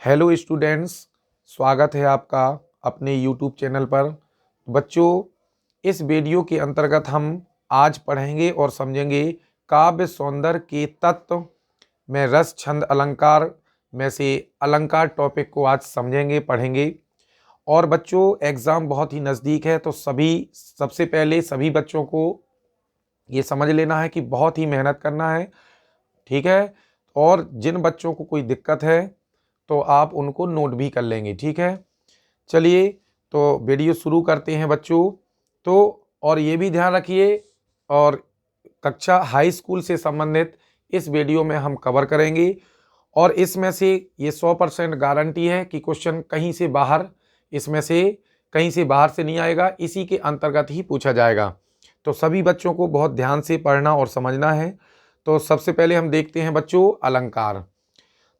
Hello students, स्वागत है आपका अपने यूट्यूब चैनल पर। बच्चों, इस वीडियो के अंतर्गत हम आज पढ़ेंगे और समझेंगे काव्य सौंदर्य के तत्व में रस छंद अलंकार में से अलंकार टॉपिक को आज समझेंगे, पढ़ेंगे। और बच्चों, एग्ज़ाम बहुत ही नज़दीक है, तो सबसे पहले सभी बच्चों को ये समझ लेना है कि बहुत ही मेहनत करना है, ठीक है। और जिन बच्चों को कोई दिक्कत है तो आप उनको नोट भी कर लेंगे, ठीक है। चलिए तो वीडियो शुरू करते हैं बच्चों। तो और ये भी ध्यान रखिए, और कक्षा हाई स्कूल से संबंधित इस वीडियो में हम कवर करेंगे, और इसमें से ये 100% गारंटी है कि क्वेश्चन इसमें से कहीं से बाहर से नहीं आएगा, इसी के अंतर्गत ही पूछा जाएगा। तो सभी बच्चों को बहुत ध्यान से पढ़ना और समझना है। तो सबसे पहले हम देखते हैं बच्चों अलंकार।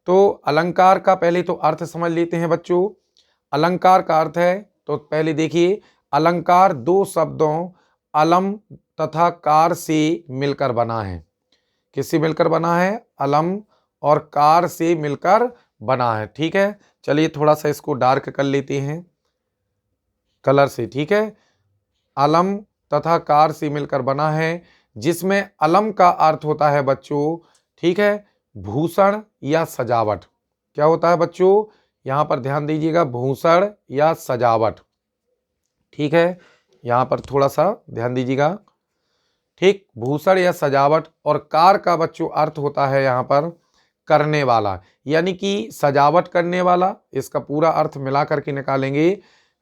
तो अलंकार का पहले तो अर्थ समझ लेते हैं बच्चों। अलंकार का अर्थ है, तो पहले देखिए, अलंकार दो शब्दों अलम तथा कार से मिलकर बना है। किससे मिलकर बना है? अलम और कार से मिलकर बना है, ठीक है। चलिए थोड़ा सा इसको डार्क कर लेते हैं कलर से, ठीक है। अलम तथा कार से मिलकर बना है, जिसमें अलम का अर्थ होता है बच्चों, ठीक है, भूषण या सजावट। क्या होता है बच्चों? यहाँ पर ध्यान दीजिएगा, भूषण या सजावट, ठीक है। यहाँ पर थोड़ा सा ध्यान दीजिएगा, ठीक, भूषण या सजावट। और कार का बच्चों अर्थ होता है यहाँ पर करने वाला, यानी कि सजावट करने वाला। इसका पूरा अर्थ मिला करके निकालेंगे,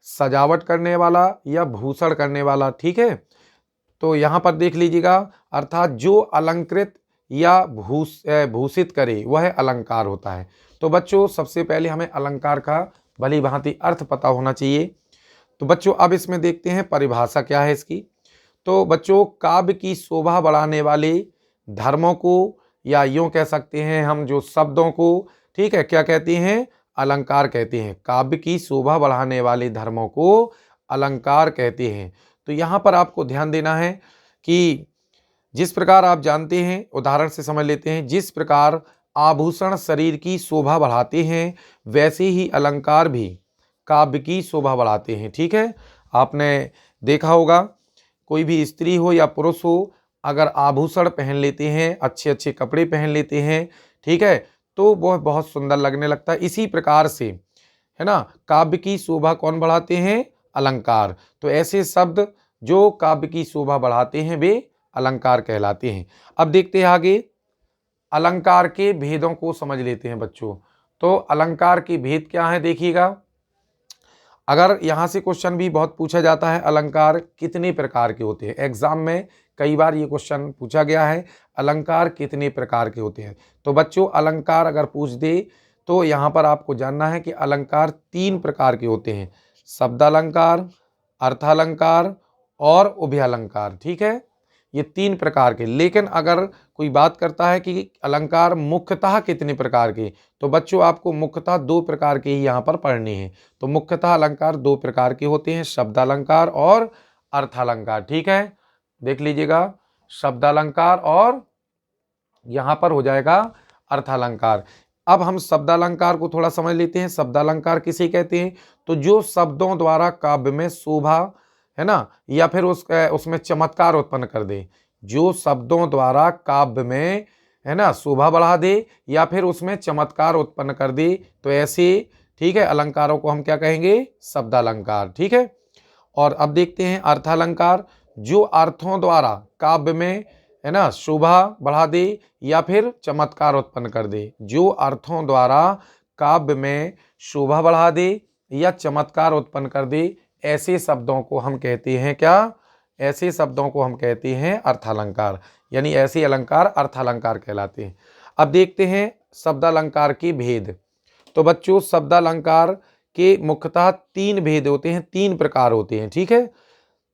सजावट करने वाला या भूषण करने वाला, ठीक है। तो यहाँ पर देख लीजिएगा, अर्थात जो अलंकृत या भूषित करे वह अलंकार होता है। तो बच्चों सबसे पहले हमें अलंकार का भली भांति अर्थ पता होना चाहिए। तो बच्चों अब इसमें देखते हैं परिभाषा क्या है इसकी। तो बच्चों, काव्य की शोभा बढ़ाने वाले धर्मों को, या यूँ कह सकते हैं हम जो शब्दों को, ठीक है, क्या कहते हैं? अलंकार कहते हैं। काव्य की शोभा बढ़ाने वाले धर्मों को अलंकार कहते हैं। तो यहाँ पर आपको ध्यान देना है कि जिस प्रकार आप जानते हैं, उदाहरण से समझ लेते हैं, जिस प्रकार आभूषण शरीर की शोभा बढ़ाते हैं, वैसे ही अलंकार भी काव्य की शोभा बढ़ाते हैं, ठीक है। आपने देखा होगा, कोई भी स्त्री हो या पुरुष हो, अगर आभूषण पहन लेते हैं, अच्छे अच्छे कपड़े पहन लेते हैं, ठीक है, तो वह बहुत सुंदर लगने लगता है। इसी प्रकार से, है ना, काव्य की शोभा कौन बढ़ाते हैं? अलंकार। तो ऐसे शब्द जो काव्य की शोभा बढ़ाते हैं वे अलंकार कहलाते हैं। अब देखते हैं आगे, अलंकार के भेदों को समझ लेते हैं बच्चों। तो अलंकार के भेद क्या है देखिएगा। अगर यहाँ से क्वेश्चन भी बहुत पूछा जाता है, अलंकार कितने प्रकार के होते हैं। एग्जाम में कई बार ये क्वेश्चन पूछा गया है, अलंकार कितने प्रकार के होते हैं। तो बच्चों अलंकार अगर पूछ दे तो यहाँ पर आपको जानना है कि अलंकार 3 प्रकार के होते हैं, शब्दालंकार, अर्थालंकार और उभयालंकार, ठीक है। ये 3 प्रकार के। लेकिन अगर कोई बात करता है कि अलंकार मुख्यतः कितने प्रकार के, तो बच्चों आपको मुख्यतः 2 प्रकार के ही यहाँ पर पढ़ने हैं। तो मुख्यतः अलंकार 2 प्रकार के होते हैं, शब्दालंकार और अर्थालंकार, ठीक है। देख लीजिएगा, शब्दालंकार और यहाँ पर हो जाएगा अर्थालंकार। अब हम शब्दालंकार को थोड़ा समझ लेते हैं। शब्दालंकार किसे कहते हैं? तो जो शब्दों द्वारा काव्य में शोभा, है ना, या फिर उसमें चमत्कार उत्पन्न कर दे। जो शब्दों द्वारा काव्य में, है ना, शोभा बढ़ा दे या फिर उसमें चमत्कार उत्पन्न कर दे, तो ऐसे, ठीक है, अलंकारों को हम क्या कहेंगे? शब्दालंकार, ठीक है। और अब देखते हैं अर्थालंकार, जो अर्थों द्वारा काव्य में, है ना, शोभा बढ़ा दे या फिर चमत्कार उत्पन्न कर दे। जो अर्थों द्वारा काव्य में शोभा बढ़ा दे या चमत्कार उत्पन्न कर दे, ऐसे शब्दों को हम कहते हैं क्या? ऐसे शब्दों को हम कहते हैं अर्थालंकार, यानी ऐसे अलंकार अर्थालंकार कहलाते हैं। अब देखते हैं शब्दालंकार के भेद। तो बच्चों शब्दालंकार के मुख्यतः 3 भेद होते हैं, 3 प्रकार होते हैं, ठीक है।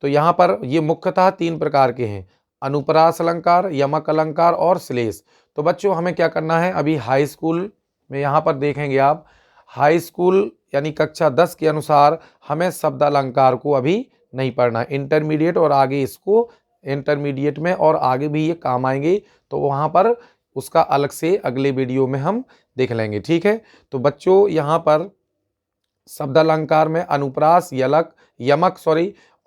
तो यहाँ पर ये मुख्यतः 3 प्रकार के हैं, अनुप्रास अलंकार, यमक अलंकार और श्लेष। तो बच्चों हमें क्या करना है, अभी हाई स्कूल में यहाँ पर देखेंगे आप, हाई स्कूल यानी कक्षा 10 के अनुसार हमें शब्दालंकार को अभी नहीं पढ़ना। इंटरमीडिएट और आगे इसको, इंटरमीडिएट में और आगे भी ये काम आएंगे, तो वहाँ पर उसका अलग से अगले वीडियो में हम देख लेंगे। ठीक है, तो बच्चों यहाँ पर शब्द अलंकार में अनुप्रास, यमक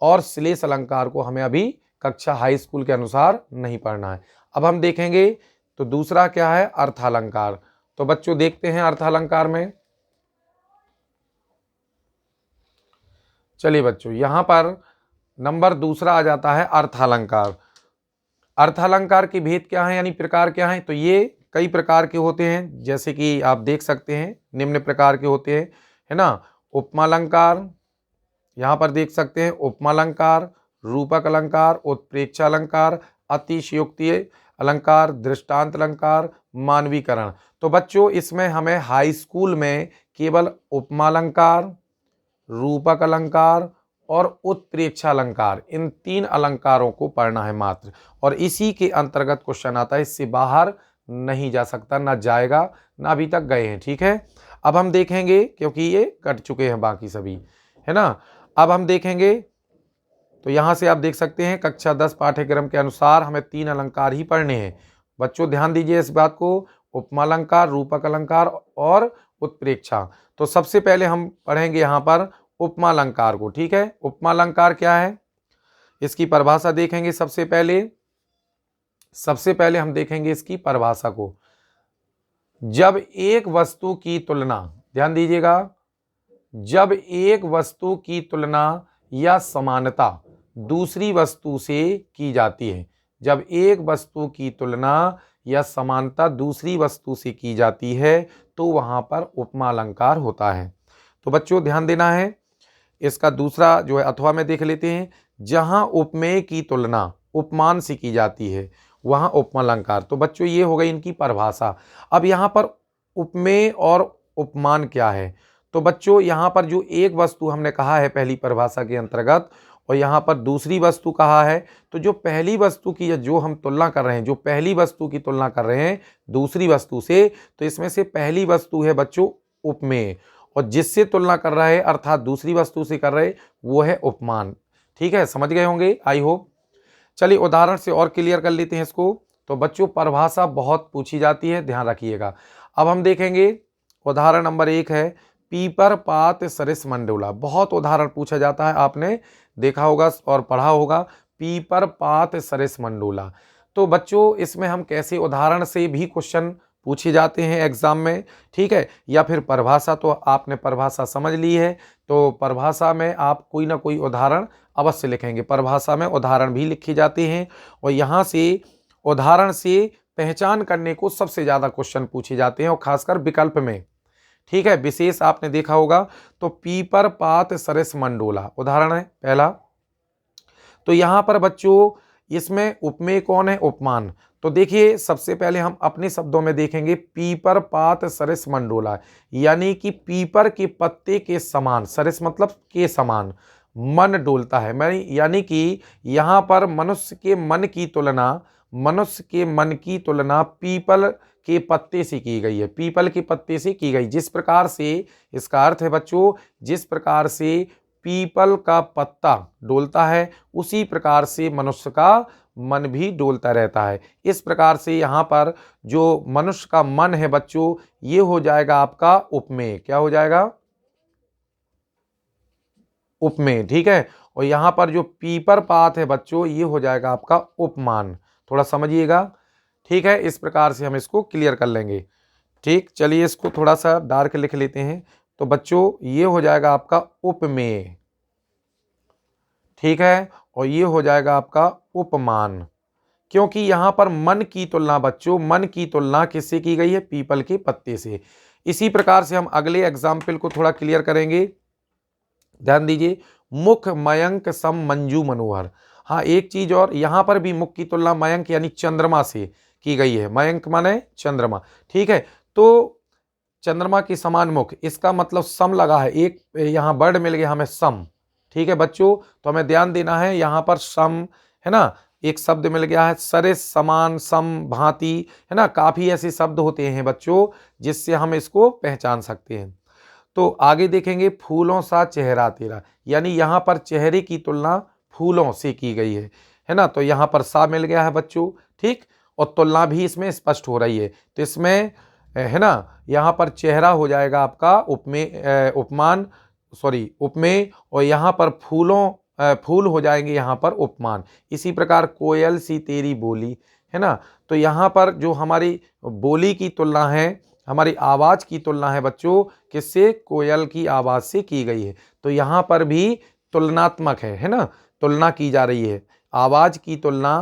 और श्लेष अलंकार को हमें अभी कक्षा हाई स्कूल के अनुसार नहीं पढ़ना है। अब हम देखेंगे तो दूसरा क्या है, अर्थालंकार। तो बच्चों देखते हैं अर्थालंकार में। चलिए बच्चों, यहां पर नंबर दूसरा आ जाता है अर्थालंकार। अर्थालंकार के भेद क्या है, यानी प्रकार क्या है, तो ये कई प्रकार के होते हैं, जैसे कि आप देख सकते हैं निम्न प्रकार के होते हैं, है ना। उपमालंकार, यहाँ पर देख सकते हैं उपमालंकार, रूपक अलंकार, उत्प्रेक्षा अलंकार, अतिशयोक्ति अलंकार, दृष्टांत अलंकार, मानवीकरण। तो बच्चों इसमें हमें हाई स्कूल में केवल उपमालंकार, रूपक अलंकार और उत्प्रेक्षा अलंकार, इन 3 अलंकारों को पढ़ना है मात्र, और इसी के अंतर्गत क्वेश्चन आता है, इससे बाहर नहीं जा सकता, ना जाएगा ना अभी तक गए हैं। ठीक है, अब हम देखेंगे क्योंकि ये कट चुके हैं बाकी सभी, है ना। अब हम देखेंगे तो यहां से आप देख सकते हैं कक्षा 10 पाठ्यक्रम के अनुसार हमें 3 अलंकार ही पढ़ने हैं। बच्चों ध्यान दीजिए इस बात को, उपमालंकार, रूपक अलंकार और उत्प्रेक्षा। तो सबसे पहले हम पढ़ेंगे यहाँ पर उपमालंकार को। ठीक है, उपमालंकार क्या है, इसकी परिभाषा देखेंगे। सबसे पहले हम देखेंगे इसकी परिभाषा को। जब एक वस्तु की तुलना, ध्यान दीजिएगा, जब एक वस्तु की तुलना या समानता दूसरी वस्तु से की जाती है, जब एक वस्तु की तुलना या समानता दूसरी वस्तु से की जाती है तो वहां पर उपमा अलंकार होता है। तो बच्चों ध्यान देना है, इसका दूसरा जो है अथवा में देख लेते हैं। जहां उपमेय की तुलना उपमान से की जाती है वहां उपमा अलंकार। तो बच्चों ये हो गई इनकी परिभाषा। अब यहाँ पर उपमेय और उपमान क्या है, तो बच्चों यहाँ पर जो एक वस्तु हमने कहा है पहली परिभाषा के अंतर्गत, और यहाँ पर दूसरी वस्तु कहा है, तो जो पहली वस्तु की जो हम तुलना कर रहे हैं, जो पहली वस्तु की तुलना कर रहे हैं दूसरी वस्तु से, तो इसमें से पहली वस्तु है बच्चों उपमेय, और जिससे तुलना कर रहा है अर्थात दूसरी वस्तु से कर रहे वो है उपमान। ठीक है, समझ गए होंगे आई होप। चलिए उदाहरण से और क्लियर कर लेते हैं इसको। तो बच्चों परिभाषा बहुत पूछी जाती है, ध्यान रखिएगा। अब हम देखेंगे उदाहरण नंबर 1 है पीपर पात सरिस मंडोला। बहुत उदाहरण पूछा जाता है, आपने देखा होगा और पढ़ा होगा, पीपर पात सरिस मंडोला। तो बच्चों इसमें हम कैसे उदाहरण से भी क्वेश्चन पूछे जाते हैं एग्जाम में, ठीक है, या फिर परिभाषा, तो आपने परिभाषा समझ ली है, तो परिभाषा में आप कोई ना कोई उदाहरण अवश्य लिखेंगे। परिभाषा में उदाहरण भी लिखे जाते हैं, और यहाँ से उदाहरण से पहचान करने को सबसे ज़्यादा क्वेश्चन पूछे जाते हैं, और खासकर विकल्प में। ठीक है, विशेष आपने देखा होगा। तो पीपर पात सरिस मंडोला उदाहरण है पहला। तो यहाँ पर बच्चों इसमें उपमेय कौन है, उपमान। तो देखिए सबसे पहले हम अपने शब्दों में देखेंगे पीपर पात सरिस मंडोला, यानी कि पीपर के पत्ते के समान, सरिस मतलब के समान, मन डोलता है। मैं यानी कि यहाँ पर मनुष्य के मन की तुलना पीपल के पत्ते से की गई है, पीपल के पत्ते से की गई। जिस प्रकार से, इसका अर्थ है बच्चों, जिस प्रकार से पीपल का पत्ता डोलता है उसी प्रकार से मनुष्य का मन भी डोलता रहता है। इस प्रकार से यहाँ पर जो मनुष्य का मन है बच्चों, ये हो जाएगा आपका उपमेय। क्या हो जाएगा, उपमेय। ठीक है, और यहाँ पर जो पीपर पात है बच्चों, ये हो जाएगा आपका उपमान। थोड़ा समझिएगा, ठीक है, इस प्रकार से हम इसको क्लियर कर लेंगे। ठीक, चलिए इसको थोड़ा सा डार्क लिख लेते हैं। तो बच्चों ये हो जाएगा आपका उपमेय, ठीक है, और ये हो जाएगा आपका उपमान, क्योंकि यहां पर मन की तुलना बच्चों, मन की तुलना किससे की गई है, पीपल के पत्ते से। इसी प्रकार से हम अगले एग्जाम्पल को थोड़ा क्लियर करेंगे। ध्यान दीजिए, मुख मयंक सम मंजू मनोहर। हाँ, एक चीज और, यहां पर भी मुख की तुलना मयंक यानी चंद्रमा से की गई है। मयंक माने चंद्रमा, ठीक है। तो चंद्रमा के समान मुख, इसका मतलब सम लगा है, एक यहाँ वर्ड मिल गया हमें सम। ठीक है बच्चों, तो हमें ध्यान देना है, यहाँ पर सम है ना, एक शब्द मिल गया है, सरिस, समान, सम, भांति, है ना। काफी ऐसे शब्द होते हैं बच्चों जिससे हम इसको पहचान सकते हैं। तो आगे देखेंगे फूलों सा चेहरा तेरा, यानी यहाँ पर चेहरे की तुलना फूलों से की गई है ना। तो यहाँ पर सा मिल गया है बच्चों, ठीक। और तुलना भी इसमें स्पष्ट हो रही है। तो इसमें है ना, यहाँ पर चेहरा हो जाएगा आपका उपमेय, उपमान, सॉरी उपमेय, और यहाँ पर फूल हो जाएंगे यहाँ पर उपमान। इसी प्रकार कोयल सी तेरी बोली, है ना, तो यहाँ पर जो हमारी बोली की तुलना है, हमारी आवाज़ की तुलना है बच्चों, किससे? कोयल की आवाज़ से की गई है। तो यहाँ पर भी तुलनात्मक है ना, तुलना की जा रही है, आवाज़ की तुलना,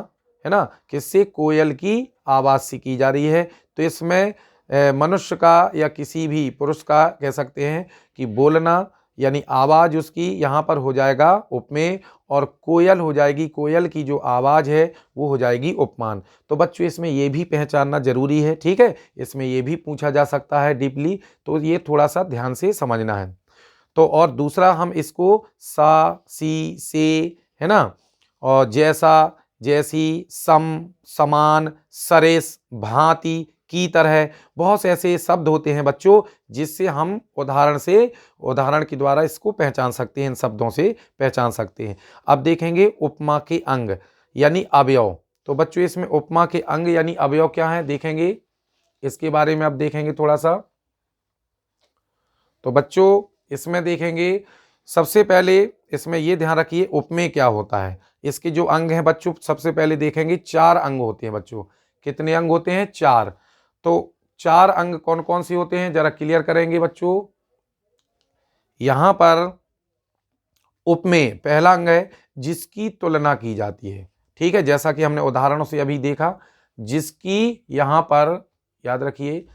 है ना, किससे? कोयल की आवाज़ से की जा रही है। तो इसमें मनुष्य का या किसी भी पुरुष का कह सकते हैं कि बोलना यानी आवाज़ उसकी यहाँ पर हो जाएगा उपमेय, और कोयल हो जाएगी, कोयल की जो आवाज़ है वो हो जाएगी उपमान। तो बच्चों इसमें ये भी पहचानना जरूरी है, ठीक है, इसमें ये भी पूछा जा सकता है डीपली, तो ये थोड़ा सा ध्यान से समझना है। तो और दूसरा हम इसको सा, सी, से, है ना, और जैसा, जैसी, सम, समान, सरेस, भांति, की तरह, बहुत से ऐसे शब्द होते हैं बच्चों जिससे हम उदाहरण के द्वारा इसको पहचान सकते हैं, इन शब्दों से पहचान सकते हैं। अब देखेंगे उपमा के अंग यानी अवयव। तो बच्चों इसमें उपमा के अंग यानी अवयव क्या है देखेंगे, इसके बारे में अब देखेंगे थोड़ा सा। तो बच्चों इसमें देखेंगे, सबसे पहले इसमें ये ध्यान रखिए उपमेय क्या होता है। इसके जो अंग हैं बच्चों, सबसे पहले देखेंगे 4 अंग होते हैं बच्चों। कितने अंग होते हैं? 4। तो 4 अंग कौन कौन से होते हैं जरा क्लियर करेंगे बच्चों। यहां पर उपमेय पहला अंग है जिसकी तुलना की जाती है, ठीक है, जैसा कि हमने उदाहरणों से अभी देखा, जिसकी यहां पर याद रखिए,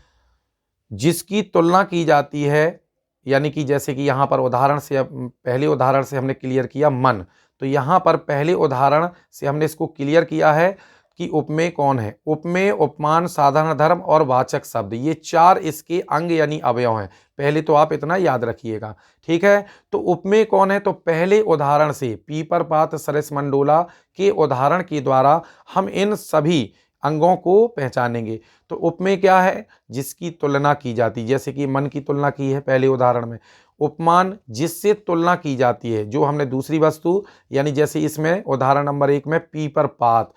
जिसकी तुलना की जाती है, यानी कि जैसे कि यहाँ पर उदाहरण से, पहले उदाहरण से हमने क्लियर किया मन, तो यहाँ पर पहले उदाहरण से हमने इसको क्लियर किया है कि उपमेय कौन है। उपमेय, उपमान, साधारण धर्म और वाचक शब्द, ये 4 इसके अंग यानी अवयव हैं। पहले तो आप इतना याद रखिएगा, ठीक है। तो उपमेय कौन है? तो पहले उदाहरण से पीपर, पात, सरस, मंडोला के उदाहरण के द्वारा हम इन सभी अंगों को पहचानेंगे। तो उपमेय क्या है? जिसकी तुलना की जाती, जैसे कि मन की तुलना की है पहले उदाहरण में। उपमान, जिससे तुलना की जाती है, जो हमने दूसरी वस्तु, यानी जैसे इसमें उदाहरण नंबर 1 में पीपर, पात,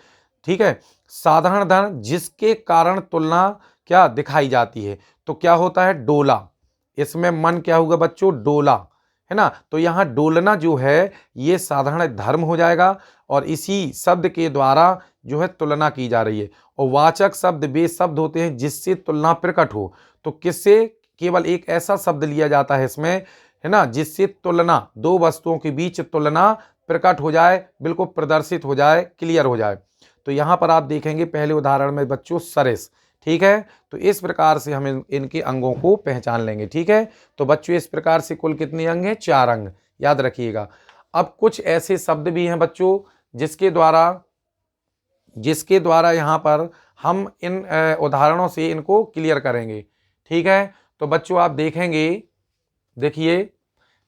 ठीक है। साधारण धर्म, जिसके कारण तुलना क्या दिखाई जाती है, तो क्या होता है? डोला। इसमें मन क्या होगा बच्चों? डोला, है ना। तो यहाँ डोलना जो है ये साधारण धर्म हो जाएगा, और इसी शब्द के द्वारा जो है तुलना की जा रही है। और वाचक शब्द वे शब्द होते हैं जिससे तुलना प्रकट हो। तो किससे? केवल एक ऐसा शब्द लिया जाता है इसमें, है ना, जिससे तुलना, दो वस्तुओं के बीच तुलना प्रकट हो जाए, बिल्कुल प्रदर्शित हो जाए, क्लियर हो जाए। तो यहाँ पर आप देखेंगे पहले उदाहरण में बच्चों सरस, ठीक है। तो इस प्रकार से हम इनके अंगों को पहचान लेंगे, ठीक है। तो बच्चों इस प्रकार से कुल कितने अंग हैं? 4 अंग, याद रखिएगा। अब कुछ ऐसे शब्द भी हैं बच्चों जिसके द्वारा यहाँ पर हम इन उदाहरणों से इनको क्लियर करेंगे, ठीक है। तो बच्चों आप देखेंगे, देखिए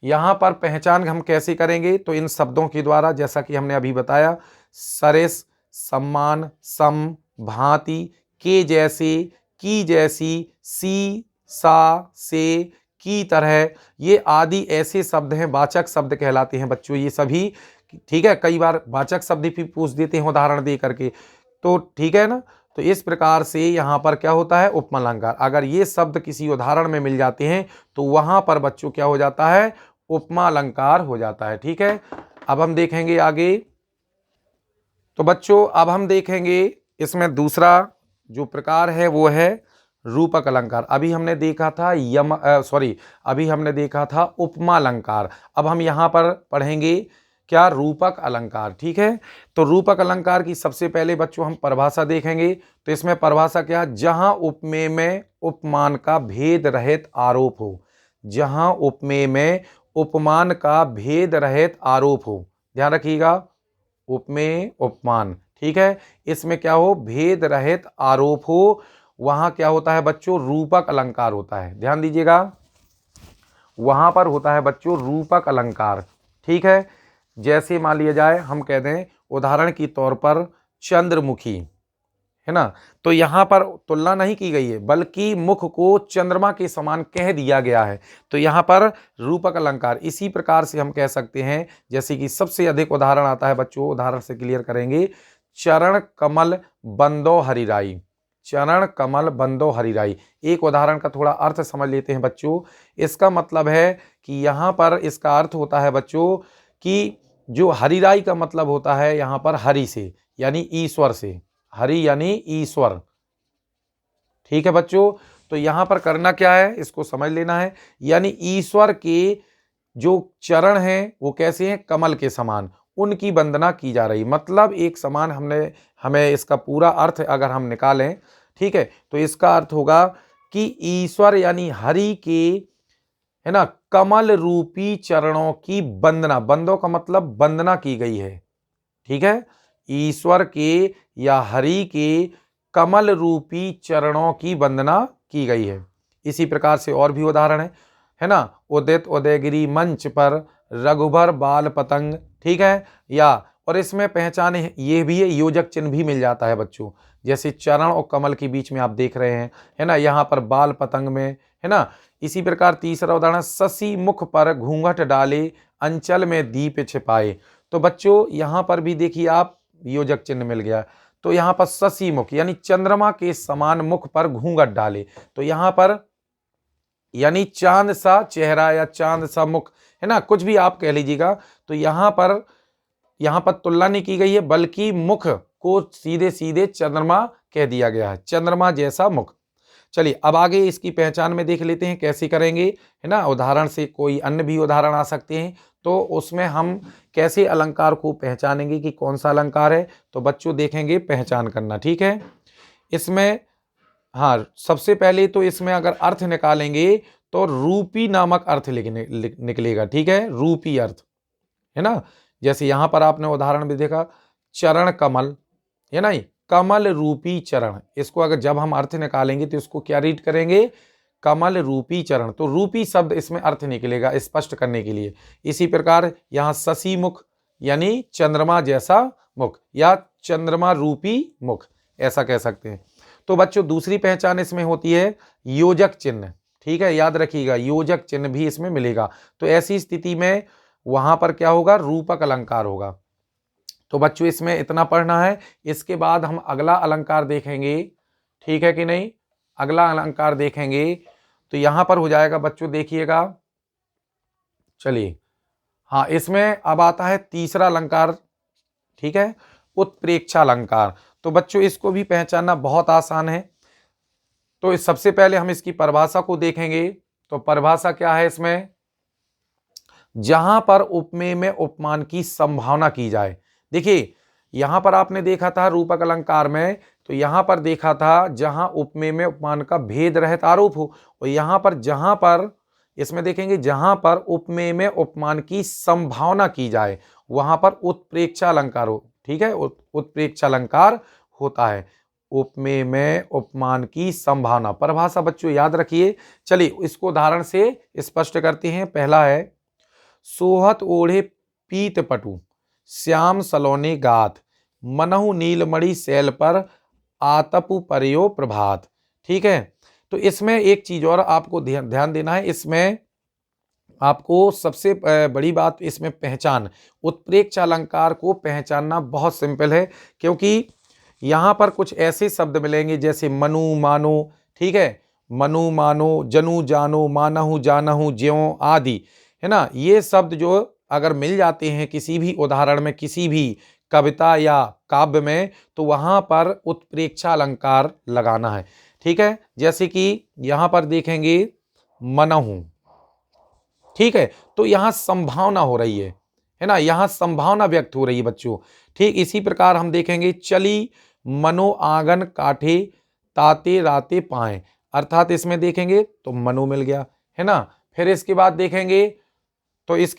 यहाँ पर पहचान हम कैसे करेंगे? तो इन शब्दों के द्वारा, जैसा कि हमने अभी बताया, सरस, सम्मान, सम, भांति, के जैसे, की जैसी, सी, सा, से, की तरह, ये आदि ऐसे शब्द हैं, वाचक शब्द कहलाते हैं बच्चों ये सभी, ठीक है। कई बार वाचक शब्द भी पूछ देते हैं उदाहरण दे करके, तो ठीक है ना। तो इस प्रकार से यहाँ पर क्या होता है? उपमा अलंकार। अगर ये शब्द किसी उदाहरण में मिल जाते हैं तो वहां पर बच्चों क्या हो जाता है? उपमा अलंकार हो जाता है, ठीक है। अब हम देखेंगे आगे। तो बच्चों अब हम देखेंगे इसमें दूसरा जो प्रकार है वो है रूपक अलंकार। अभी हमने देखा था अभी हमने देखा था उपमा अलंकार। अब हम यहाँ पर पढ़ेंगे क्या? रूपक अलंकार, ठीक है। तो रूपक अलंकार की सबसे पहले बच्चों हम परिभाषा देखेंगे। तो इसमें परिभाषा क्या? जहां उपमेय में उपमान का भेद रहित आरोप हो, जहां उपमेय में उपमान का भेद रहित आरोप हो, ध्यान रखिएगा, उपमेय उपमान, ठीक है, इसमें क्या हो? भेद रहित आरोप हो, वहां क्या होता है बच्चों? रूपक अलंकार होता है। ध्यान दीजिएगा, वहां पर होता है बच्चों रूपक अलंकार, ठीक है। जैसे मान लिया जाए, हम कह दें उदाहरण के तौर पर चंद्रमुखी, है ना, तो यहां पर तुलना नहीं की गई है बल्कि मुख को चंद्रमा के समान कह दिया गया है। तो यहां पर रूपक अलंकार। इसी प्रकार से हम कह सकते हैं, जैसे कि सबसे अधिक उदाहरण आता है बच्चों, उदाहरण से क्लियर करेंगे, चरण कमल बंदो हरिराई। चरण कमल बंदो हरिराई। एक उदाहरण का थोड़ा अर्थ समझ लेते हैं बच्चों। इसका मतलब है कि यहाँ पर इसका अर्थ होता है बच्चों कि जो हरिराई का मतलब होता है यहाँ पर हरि से, यानी ईश्वर से। हरि यानी ईश्वर। ठीक है बच्चों, तो यहाँ पर करना क्या है इसको समझ लेना है। यानी ईश्वर के जो चरण हैं वो कैसे हैं, कमल के समान, उनकी वंदना की जा रही। मतलब एक समान हमें इसका पूरा अर्थ अगर हम निकालें, ठीक है, तो इसका अर्थ होगा कि ईश्वर यानी हरि के, है ना, कमल रूपी चरणों की वंदना, बंदों का मतलब वंदना की गई है। ठीक है, ईश्वर के या हरि के कमल रूपी चरणों की वंदना की गई है। इसी प्रकार से और भी उदाहरण है ना, उदित उदयगिरी मंच पर रघुबर बाल पतंग। ठीक है, या और इसमें पहचान ये भी है, योजक चिन्ह भी मिल जाता है बच्चों। जैसे चरण और कमल के बीच में आप देख रहे हैं, है ना, यहाँ पर बाल पतंग में, है ना। इसी प्रकार तीसरा उदाहरण, शशि मुख पर घूंघट डाले अंचल में दीप छिपाए। तो बच्चों यहाँ पर भी देखिए आप, योजक चिन्ह मिल गया। तो यहाँ पर शशि मुख यानी चंद्रमा के समान मुख पर घूंघट डाले, तो यहाँ पर यानी चांद सा चेहरा या चांद सा मुख, है ना, कुछ भी आप कह लीजिएगा। तो यहाँ पर तुलना नहीं की गई है, बल्कि मुख को सीधे सीधे चंद्रमा कह दिया गया है, चंद्रमा जैसा मुख। चलिए अब आगे इसकी पहचान में देख लेते हैं कैसे करेंगे, है ना। उदाहरण से कोई अन्य भी उदाहरण आ सकते हैं, तो उसमें हम कैसे अलंकार को पहचानेंगे कि कौन सा अलंकार है। तो बच्चों देखेंगे पहचान करना, ठीक है। इसमें हाँ, सबसे पहले तो इसमें अगर अर्थ निकालेंगे तो रूपी नामक अर्थ निकलेगा। ठीक है, रूपी अर्थ, है ना। जैसे यहां पर आपने उदाहरण भी देखा, चरण कमल, है ना, कमल रूपी चरण। इसको अगर जब हम अर्थ निकालेंगे तो इसको क्या रीड करेंगे, कमल रूपी चरण। तो रूपी शब्द इसमें अर्थ निकलेगा स्पष्ट करने के लिए। इसी प्रकार यहाँ शशि मुख यानी चंद्रमा जैसा मुख या चंद्रमा रूपी मुख, ऐसा कह सकते हैं। तो बच्चों दूसरी पहचान इसमें होती है योजक चिन्ह। ठीक है, याद रखिएगा योजक चिन्ह भी इसमें मिलेगा। तो ऐसी स्थिति में वहां पर क्या होगा, रूपक अलंकार होगा। तो बच्चों इसमें इतना पढ़ना है। इसके बाद हम अगला अलंकार देखेंगे, ठीक है कि नहीं। अगला अलंकार देखेंगे तो यहां पर हो जाएगा बच्चों, देखिएगा। चलिए हाँ, इसमें अब आता है तीसरा अलंकार, ठीक है, उत्प्रेक्षा अलंकार। तो बच्चों इसको भी पहचानना बहुत आसान है। तो सबसे पहले हम इसकी परिभाषा को देखेंगे। तो परिभाषा क्या है इसमें, जहां पर उपमेय में उपमान की संभावना की जाए। देखिए यहां पर आपने देखा था रूपक अलंकार में, तो यहां पर देखा था जहां उपमेय में उपमान का भेद रहित आरोप हो, और यहां पर इसमें देखेंगे जहां पर उपमेय में उपमान की संभावना की जाए, वहां पर उत्प्रेक्षा अलंकार हो। ठीक है, उत्प्रेक्षा अलंकार होता है। उपमेय में उपमान की संभावना, परिभाषा बच्चों याद रखिए। चलिए इसको उदाहरण से स्पष्ट करते हैं। पहला है, सोहत ओढ़े पीत पटु श्याम सलोने गात, मनहु नीलमणि शैल पर आतपु परयो प्रभात। ठीक है, तो इसमें एक चीज और आपको ध्यान देना है। इसमें आपको सबसे बड़ी बात इसमें पहचान, उत्प्रेक्षा अलंकार को पहचानना बहुत सिंपल है, क्योंकि यहां पर कुछ ऐसे शब्द मिलेंगे जैसे मनु मानो, ठीक है, मनु मानो, जनु जानो, मानहु जानहु, ज्यों आदि, है ना। ये शब्द जो अगर मिल जाते हैं किसी भी उदाहरण में, किसी भी कविता या काव्य में, तो वहां पर उत्प्रेक्षा अलंकार लगाना है। ठीक है, जैसे कि यहां पर देखेंगे मनहु, ठीक है, तो यहां संभावना हो रही है ना, यहां संभावना व्यक्त हो रही है बच्चों। ठीक इसी प्रकार हम देखेंगे, चली मनो आंगन काठे ताते राते पाए, अर्थात इसमें देखेंगे तो मनो मिल गया, है ना। फिर इसके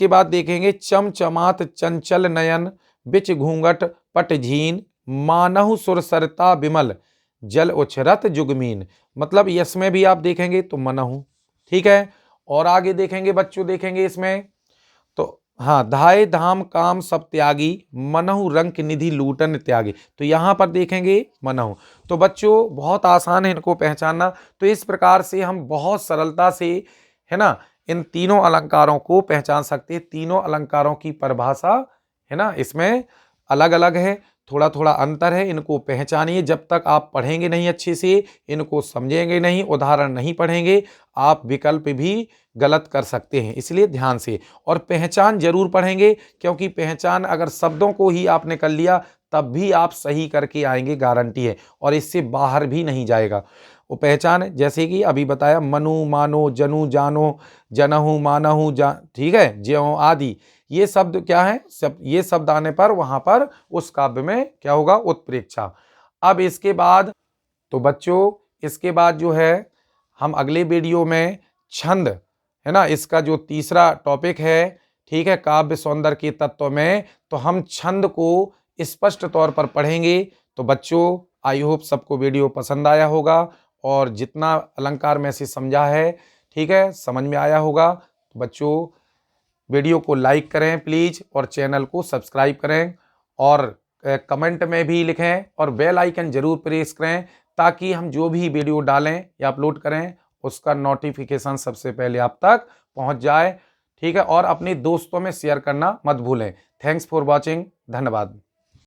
बाद देखेंगे चमचमात चंचल नयन बिच घूंघट पट झीन, मानहु सुरसरता विमल जल उछरत जुगमीन। मतलब इसमें भी आप देखेंगे तो मनहु, ठीक है। और आगे देखेंगे बच्चों, देखेंगे इसमें तो हाँ, धाय धाम काम सब त्यागी, मनहु रंक निधि लूटन त्यागी। तो यहां पर देखेंगे मनहु। तो बच्चों बहुत आसान है इनको पहचानना। तो इस प्रकार से हम बहुत सरलता से, है ना, इन तीनों अलंकारों को पहचान सकते हैं। तीनों अलंकारों की परिभाषा, है ना, इसमें अलग अलग है। थोड़ा थोड़ा अंतर है, इनको पहचानिए। जब तक आप पढ़ेंगे नहीं अच्छे से, इनको समझेंगे नहीं, उदाहरण नहीं पढ़ेंगे, आप विकल्प भी गलत कर सकते हैं। इसलिए ध्यान से और पहचान जरूर पढ़ेंगे, क्योंकि पहचान अगर शब्दों को ही आपने कर लिया तब भी आप सही करके आएंगे, गारंटी है, और इससे बाहर भी नहीं जाएगा। वो पहचान जैसे कि अभी बताया, मनु मानो जनु जानो जनहु मानहु ठीक है, ज्यों आदि, ये शब्द क्या है, सब ये शब्द आने पर वहां पर उस काव्य में क्या होगा, उत्प्रेक्षा। अब इसके बाद तो बच्चों, इसके बाद जो है हम अगले वीडियो में छंद है ना, इसका जो तीसरा टॉपिक है, ठीक है, काव्य सौंदर्य के तत्व में, तो हम छंद को स्पष्ट तौर पर पढ़ेंगे। तो बच्चों, आई होप सबको वीडियो पसंद आया होगा और जितना अलंकार में से समझा है, ठीक है, समझ में आया होगा। तो बच्चों, वीडियो को लाइक करें प्लीज और चैनल को सब्सक्राइब करें और कमेंट में भी लिखें और बेल आइकन जरूर प्रेस करें, ताकि हम जो भी वीडियो डालें या अपलोड करें उसका नोटिफिकेशन सबसे पहले आप तक पहुंच जाए। ठीक है, और अपने दोस्तों में शेयर करना मत भूलें। थैंक्स फॉर वॉचिंग, धन्यवाद।